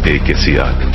एक ऐसी आग।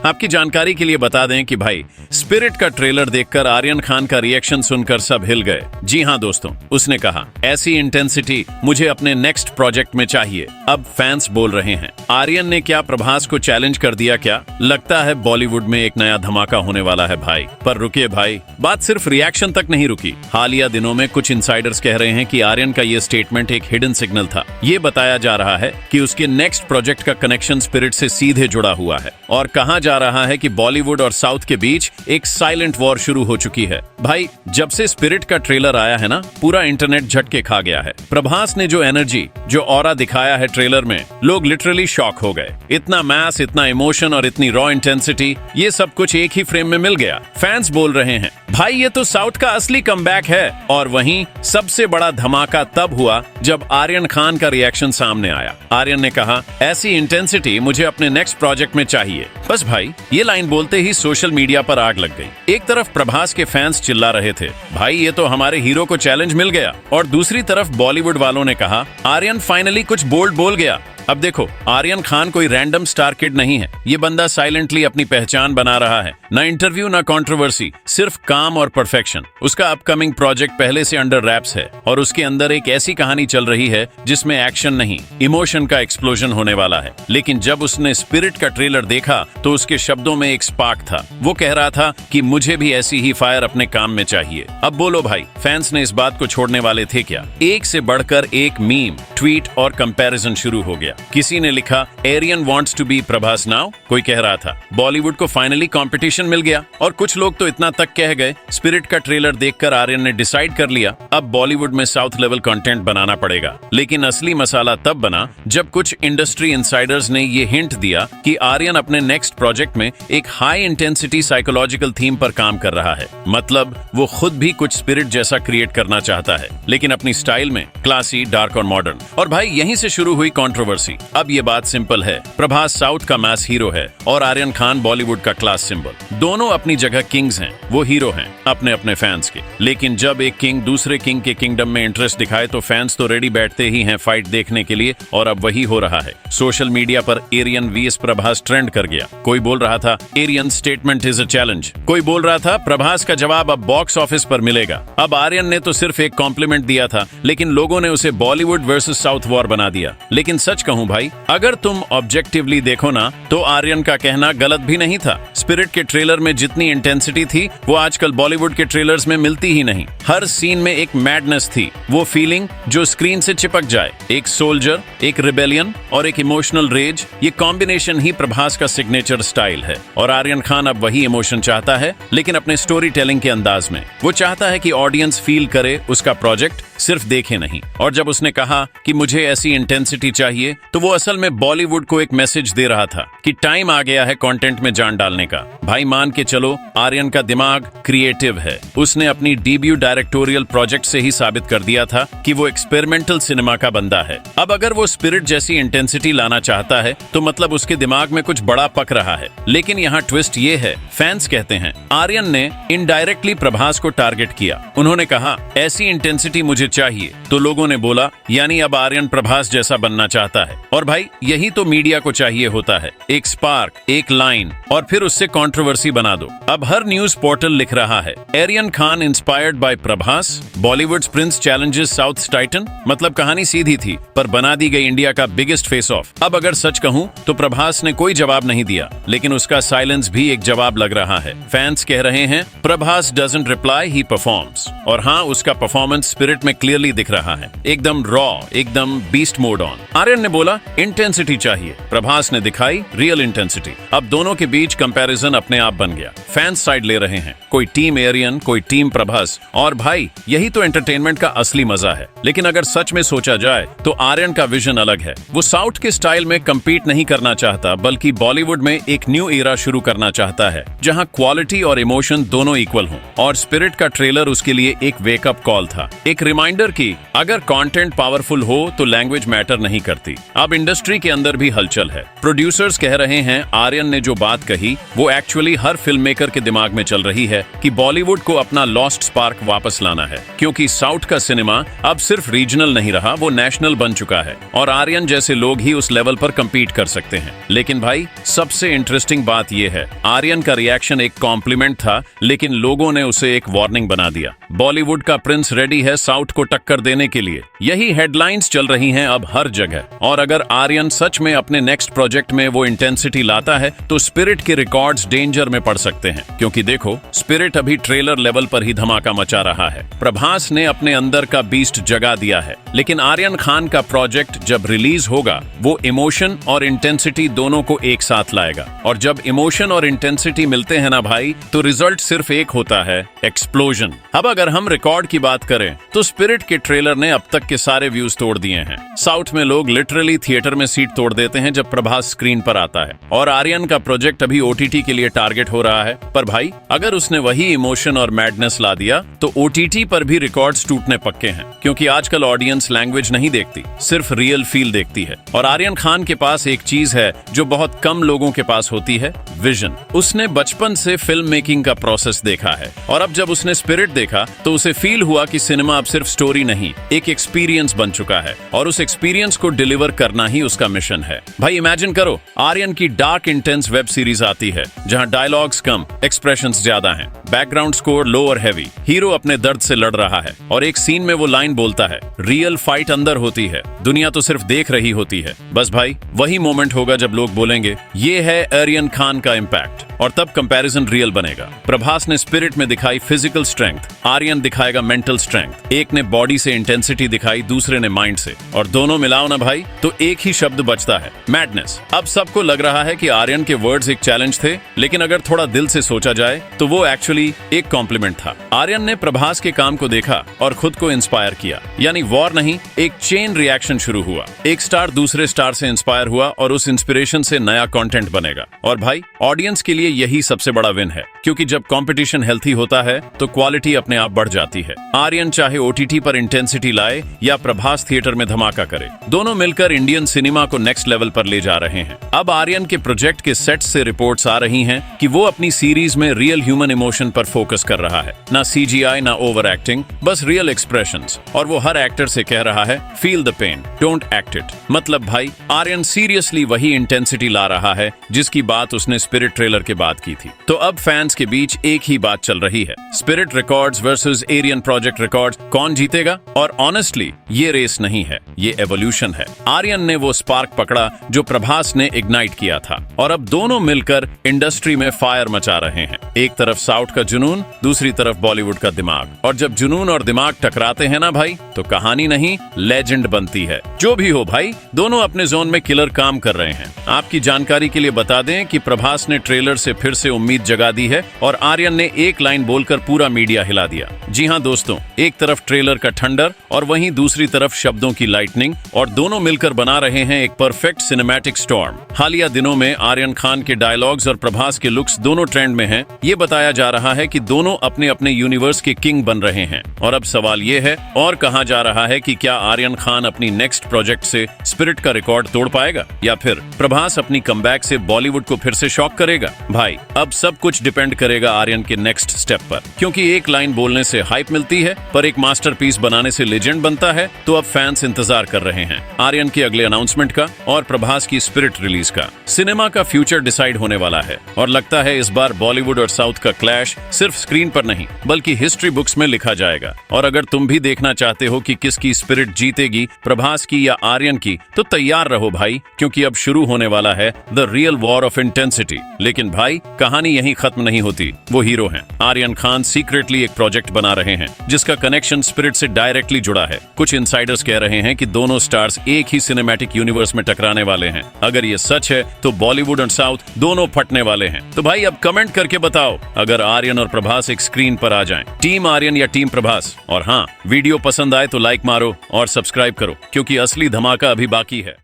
आपकी जानकारी के लिए बता दें कि भाई स्पिरिट का ट्रेलर देखकर आर्यन खान का रिएक्शन सुनकर सब हिल गए। जी हां दोस्तों, उसने कहा ऐसी इंटेंसिटी मुझे अपने नेक्स्ट प्रोजेक्ट में चाहिए। अब फैंस बोल रहे हैं आर्यन ने क्या प्रभास को चैलेंज कर दिया क्या? लगता है बॉलीवुड में एक नया धमाका होने वाला है भाई। पर रुकिए भाई, बात सिर्फ रिएक्शन तक नहीं रुकी। हालिया दिनों में कुछ इनसाइडर्स कह रहे हैं कि आर्यन का ये स्टेटमेंट एक हिडन सिग्नल था। ये बताया जा रहा है कि उसके नेक्स्ट प्रोजेक्ट का कनेक्शन स्पिरिट से सीधे जुड़ा हुआ है और कहा जा रहा है कि बॉलीवुड और साउथ के बीच एक साइलेंट वॉर शुरू हो चुकी है। भाई जब से स्पिरिट का ट्रेलर आया है ना, पूरा इंटरनेट झटके खा गया है। प्रभास ने जो एनर्जी, जो ऑरा दिखाया है ट्रेलर में, लोग लिटरली शॉक हो गए। इतना मैस, इतना इमोशन और इतनी रॉ इंटेंसिटी, ये सब कुछ एक ही फ्रेम में मिल गया। फैंस बोल रहे हैं भाई ये तो साउथ का असली कमबैक है। और वहीं सबसे बड़ा धमाका तब हुआ जब आर्यन खान का रिएक्शन सामने आया। आर्यन ने कहा ऐसी इंटेंसिटी मुझे अपने नेक्स्ट प्रोजेक्ट में चाहिए। बस भाई ये लाइन बोलते ही सोशल मीडिया पर आग लग गई। एक तरफ प्रभास के फैंस चिल्ला रहे थे भाई ये तो हमारे हीरो को चैलेंज मिल गया, और दूसरी तरफ बॉलीवुड वालों ने कहा आर्यन फाइनली कुछ बोल्ड बोल गया। अब देखो, आर्यन खान कोई रैंडम स्टार किड नहीं है। ये बंदा साइलेंटली अपनी पहचान बना रहा है। ना इंटरव्यू, ना कंट्रोवर्सी, सिर्फ काम और परफेक्शन। उसका अपकमिंग प्रोजेक्ट पहले से अंडर रैप्स है और उसके अंदर एक ऐसी कहानी चल रही है जिसमें एक्शन नहीं, इमोशन का एक्सप्लोजन होने वाला है। लेकिन जब उसने स्पिरिट का ट्रेलर देखा तो उसके शब्दों में एक स्पार्क था। वो कह रहा था कि मुझे भी ऐसी ही फायर अपने काम में चाहिए। अब बोलो भाई, फैंस ने इस बात को छोड़ने वाले थे क्या? एक से बढ़कर एक मीम, ट्वीट और कंपैरिजन शुरू हो गया। किसी ने लिखा Aryan wants to be Prabhas now. कोई कह रहा था बॉलीवुड को फाइनली कंपटीशन मिल गया। और कुछ लोग तो इतना तक कह गए स्पिरिट का ट्रेलर देखकर आर्यन ने डिसाइड कर लिया अब बॉलीवुड में साउथ लेवल कंटेंट बनाना पड़ेगा। लेकिन असली मसाला तब बना जब कुछ इंडस्ट्री इनसाइडर्स ने ये हिंट दिया कि आर्यन अपने नेक्स्ट प्रोजेक्ट में एक हाई इंटेंसिटी साइकोलॉजिकल थीम पर काम कर रहा है। मतलब वो खुद भी कुछ स्पिरिट जैसा क्रिएट करना चाहता है, लेकिन अपनी स्टाइल में, क्लासी, डार्क और मॉडर्न। और भाई यहीं से शुरू हुई कंट्रोवर्सी। अब ये बात सिंपल है, प्रभास साउथ का मैस हीरो है और आर्यन खान बॉलीवुड का क्लास सिंबल। दोनों अपनी जगह किंग्स हैं, वो हीरो हैं अपने अपने फैंस के। लेकिन जब एक किंग दूसरे किंग के किंगडम में इंटरेस्ट दिखाए तो फैंस तो रेडी बैठते ही हैं फाइट देखने के लिए। और अब वही हो रहा है। सोशल मीडिया पर एरियन वीएस प्रभास ट्रेंड कर गया। कोई बोल रहा था Aryan statement is a challenge, कोई बोल रहा था प्रभास का जवाब अब बॉक्स ऑफिस पर मिलेगा। अब आर्यन ने तो सिर्फ एक कॉम्प्लीमेंट दिया था, लेकिन लोगों ने उसे बॉलीवुड वर्सेस साउथ वॉर बना दिया। लेकिन सच कहूं भाई, अगर तुम ऑब्जेक्टिवली देखो ना तो आर्यन का कहना गलत भी नहीं था। स्पिरिट के ट्रेलर में जितनी इंटेंसिटी थी वो आजकल बॉलीवुड के ट्रेलर्स में मिलती ही नहीं। हर सीन में एक मैडनेस थी, वो फीलिंग जो स्क्रीन से चिपक जाए। एक सोल्जर, एक रिबेलियन और एक इमोशनल रेज, ये कॉम्बिनेशन ही प्रभास का सिग्नेचर स्टाइल है। और आर्यन खान अब वही इमोशन चाहता है, लेकिन अपने स्टोरी टेलिंग के अंदाज में। वो चाहता है कि ऑडियंस फील करे उसका प्रोजेक्ट, सिर्फ देखे नहीं। और जब उसने कहा कि मुझे ऐसी इंटेंसिटी चाहिए तो वो असल में बॉलीवुड को एक मैसेज दे रहा था कि टाइम आ गया है कंटेंट में जान डालने का। भाई मान के चलो, आर्यन का दिमाग क्रिएटिव है। उसने अपनी डेब्यू डायरेक्टोरियल प्रोजेक्ट से ही साबित कर दिया था कि वो एक्सपेरिमेंटल सिनेमा का बंदा है। अब अगर वो स्पिरिट जैसी इंटेंसिटी लाना चाहता है तो मतलब उसके दिमाग में कुछ बड़ा पक रहा है। लेकिन यहाँ ट्विस्ट ये है, फैंस कहते हैं आर्यन ने इनडायरेक्टली प्रभास को टारगेट किया। उन्होंने कहा ऐसी इंटेंसिटी मुझे चाहिए, तो लोगों ने बोला यानी अब आर्यन प्रभास जैसा बनना चाहता है। और भाई यही तो मीडिया को चाहिए होता है, एक स्पार्क, एक लाइन और फिर उससे कंट्रोवर्सी बना दो। अब हर न्यूज पोर्टल लिख रहा है Aryan Khan inspired by Prabhas, Bollywood prince challenges south titan. मतलब कहानी सीधी थी पर बना दी गई इंडिया का बिगेस्ट फेस ऑफ। अब अगर सच कहूं तो प्रभास ने कोई जवाब नहीं दिया, लेकिन उसका साइलेंस भी एक जवाब लग रहा है। फैंस कह रहे हैं Prabhas doesn't reply, he performs. और हाँ, उसका परफॉर्मेंस स्पिरिट में क्लियरली दिख रहा है, एकदम रॉ, एकदम बीस्ट मोड ऑन। आर्यन ने बोला इंटेंसिटी चाहिए, प्रभास ने दिखाई रियल इंटेंसिटी। अब दोनों के बीच कंपैरिजन अपने आप बन गया। फैंस साइड ले रहे हैं, कोई टीम एरियन, कोई टीम प्रभास। और भाई यही तो एंटरटेनमेंट का असली मजा है। लेकिन अगर सच में सोचा जाए तो आर्यन का विजन अलग है। वो साउथ के स्टाइल में कम्पीट नहीं करना चाहता, बल्कि बॉलीवुड में एक न्यू एरा शुरू करना चाहता है जहां क्वालिटी और इमोशन दोनों इक्वल हों। और स्पिरिट का ट्रेलर उसके लिए एक वेकअप कॉल था, एक रिमाइंडर की अगर कंटेंट पावरफुल हो तो लैंग्वेज मैटर नहीं करती। अब इंडस्ट्री के अंदर भी हलचल है। प्रोड्यूसर्स कह रहे हैं आर्यन ने जो बात कही वो एक्चुअली हर फिल्म मेकर के दिमाग में चल रही है कि बॉलीवुड को अपना लॉस्ट स्पार्क वापस लाना है, क्योंकि साउथ का सिनेमा अब सिर्फ रीजनल नहीं रहा, वो नेशनल बन चुका है और आर्यन जैसे लोग ही उस लेवल पर कम्पीट कर सकते हैं। लेकिन भाई सबसे इंटरेस्टिंग बात यह है, आर्यन का रिएक्शन एक कॉम्प्लीमेंट था, लेकिन लोगों ने उसे एक वार्निंग बना दिया। बॉलीवुड का प्रिंस रेडी है साउथ को टक्कर देने के लिए, यही हेडलाइंस चल रही हैं अब हर जगह। और अगर आर्यन सच में अपने नेक्स्ट प्रोजेक्ट में वो इंटेंसिटी लाता है तो स्पिरिट के रिकॉर्ड्स डेंजर में पड़ सकते हैं, क्योंकि देखो स्पिरिट अभी ट्रेलर लेवल पर ही धमाका मचा रहा है। प्रभास ने अपने अंदर का बीस्ट जगा दिया है, लेकिन आर्यन खान का प्रोजेक्ट जब रिलीज होगा वो इमोशन और इंटेंसिटी दोनों को एक साथ लाएगा। और जब इमोशन और इंटेंसिटी मिलते हैं ना भाई, तो रिजल्ट सिर्फ एक होता है, एक्सप्लोजन। अब अगर हम रिकॉर्ड की बात करें तो स्पिरिट के ट्रेलर ने अब तक के सारे व्यूज तोड़ दिए हैं। साउथ में लोग लिटरली थिएटर में सीट तोड़ देते हैं जब प्रभास स्क्रीन पर आता है, और आर्यन का प्रोजेक्ट अभी ओटीटी के लिए टारगेट हो रहा है। पर भाई अगर उसने वही इमोशन और मैडनेस ला दिया तो ओटीटी पर भी रिकॉर्ड्स टूटने पक्के हैं, क्योंकि आजकल ऑडियंस लैंग्वेज नहीं देखती, सिर्फ रियल फील देखती है। और आर्यन खान के पास एक चीज है जो बहुत कम लोगों के पास होती है, विजन। उसने बचपन से फिल्म मेकिंग का प्रोसेस देखा है, और अब जब उसने स्पिरिट देखा तो उसे फील हुआ कि सिनेमा अब सिर्फ स्टोरी नहीं, एक एक्सपीरियंस बन चुका है, और उस एक्सपीरियंस को डिलीवर करना ही उसका मिशन है। भाई इमेजिन करो आर्यन की डार्क इंटेंस वेब सीरीज आती है जहां डायलॉग्स कम, एक्सप्रेशंस ज्यादा हैं, बैकग्राउंड स्कोर लो और हैवी, हीरो अपने दर्द से लड़ रहा है और एक सीन में वो लाइन बोलता है, रियल फाइट अंदर होती है, दुनिया तो सिर्फ देख रही होती है। बस भाई वही मोमेंट होगा जब लोग बोलेंगे ये है आर्यन खान का इम्पैक्ट, और तब कंपैरिजन रियल बनेगा। प्रभास ने स्पिरिट में दिखाई फिजिकल स्ट्रेंथ, आर्यन दिखाएगा मेंटल स्ट्रेंथ। एक ने बॉडी से इंटेंसिटी दिखाई, दूसरे ने माइंड से, और दोनों मिलाओ ना भाई तो एक ही शब्द बचता है, मैडनेस। अब सबको लग रहा है कि आर्यन के वर्ड्स एक चैलेंज थे, लेकिन अगर थोड़ा दिल से सोचा जाए तो वो एक्चुअली एक कॉम्प्लीमेंट था। आर्यन ने प्रभास के काम को देखा और खुद को इंस्पायर किया, यानी वॉर नहीं, एक चेन रिएक्शन शुरू हुआ। एक स्टार दूसरे स्टार से इंस्पायर हुआ और उस इंस्पिरेशन से नया कंटेंट बनेगा। और भाई ऑडियंस के लिए यही सबसे बड़ा विन है, क्योंकि जब कंपटीशन हेल्थी होता है तो क्वालिटी अपने आप बढ़ जाती है। आर्यन चाहे ओटीटी पर इंटेंसिटी लाए या प्रभास थिएटर में धमाका करे, दोनों मिलकर इंडियन सिनेमा को नेक्स्ट लेवल पर ले जा रहे हैं। अब आर्यन के प्रोजेक्ट के सेट से रिपोर्ट्स आ रही हैं कि वो अपनी सीरीज में रियल ह्यूमन इमोशन पर फोकस कर रहा है, ना सीजीआई ना ओवर एक्टिंग, बस रियल एक्सप्रेशंस। और वो हर एक्टर से कह रहा है, feel the pain, don't act it. मतलब भाई आर्यन सीरियसली वही इंटेंसिटी ला रहा है जिसकी बात उसने स्पिरिट ट्रेलर के बाद की थी। तो अब फैंस के बीच एक ही बात चल रही है, spirit records versus Aryan project records, कौन जीतेगा? और ऑनेस्टली ये रेस नहीं है, ये एवोल्यूशन है। आर्यन ने वो स्पार्क पकड़ा जो प्रभास ने इग्नाइट किया था, और अब दोनों मिलकर इंडस्ट्री में फायर मचा रहे हैं। एक तरफ साउथ का जुनून, दूसरी तरफ बॉलीवुड का दिमाग, और जब जुनून और दिमाग टकराते हैं ना भाई, तो कहानी नहीं लेजेंड बनती है। जो भी हो भाई, दोनों अपने जोन में किलर काम कर रहे हैं। आपकी जानकारी के लिए बता दें कि प्रभास ने ट्रेलर से फिर से उम्मीद जगा दी है, और आर्यन ने एक लाइन बोलकर पूरा मीडिया हिला दिया। जी हाँ दोस्तों, एक तरफ ट्रेलर का थंडर और वहीं दूसरी तरफ शब्दों की लाइटनिंग, और दोनों मिलकर बना रहे हैं एक परफेक्ट सिनेमैटिक स्टॉर्म। हालिया दिनों में आर्यन खान के डायलॉग्स और प्रभास के लुक्स दोनों ट्रेंड में हैं। ये बताया जा रहा है कि दोनों अपने अपने यूनिवर्स के किंग बन रहे हैं। और अब सवाल ये है, और कहा जा रहा है कि क्या आर्यन खान अपनी नेक्स्ट प्रोजेक्ट से स्पिरिट का रिकॉर्ड तोड़ पाएगा, या फिर प्रभास अपनी कमबैक से बॉलीवुड को फिर से शॉक करेगा? भाई अब सब कुछ डिपेंड करेगा आर्यन के नेक्स्ट स्टेप पर, क्योंकि एक लाइन बोलने से हाइप मिलती है, पर एक मास्टरपीस बनाने से लेजेंड बनता है। तो अब फैंस इंतजार कर रहे हैं आर्यन के अगले अनाउंसमेंट का और प्रभास की स्पिरिट रिलीज का। सिनेमा का फ्यूचर डिसाइड होने वाला है, और लगता है इस बार बॉलीवुड और साउथ का क्लैश सिर्फ स्क्रीन पर नहीं बल्कि हिस्ट्री बुक्स में लिखा जाएगा। और अगर तुम भी देखना चाहते हो कि किसकी स्पिरिट जीतेगी, प्रभास की या आर्यन की, तो तैयार रहो भाई, क्योंकि अब शुरू होने वाला है the real war of intensity. लेकिन भाई कहानी यहीं खत्म नहीं होती। वो हीरो हैं आर्यन खान सीक्रेटली एक प्रोजेक्ट बना रहे हैं जिसका कनेक्शन स्पिरिट से डायरेक्टली जुड़ा है। कुछ इनसाइडर्स कह रहे हैं कि दोनों स्टार्स एक ही सिनेमैटिक यूनिवर्स में टकराने वाले हैं। अगर ये सच है तो बॉलीवुड और साउथ दोनों फटने वाले हैं। तो भाई अब कमेंट करके बताओ, अगर आर्यन और प्रभास एक स्क्रीन पर आ जाएं, टीम आर्यन या टीम प्रभास? और हाँ, वीडियो पसंद आए तो लाइक मारो और सब्सक्राइब करो, क्योंकि असली धमाका अभी बाकी है।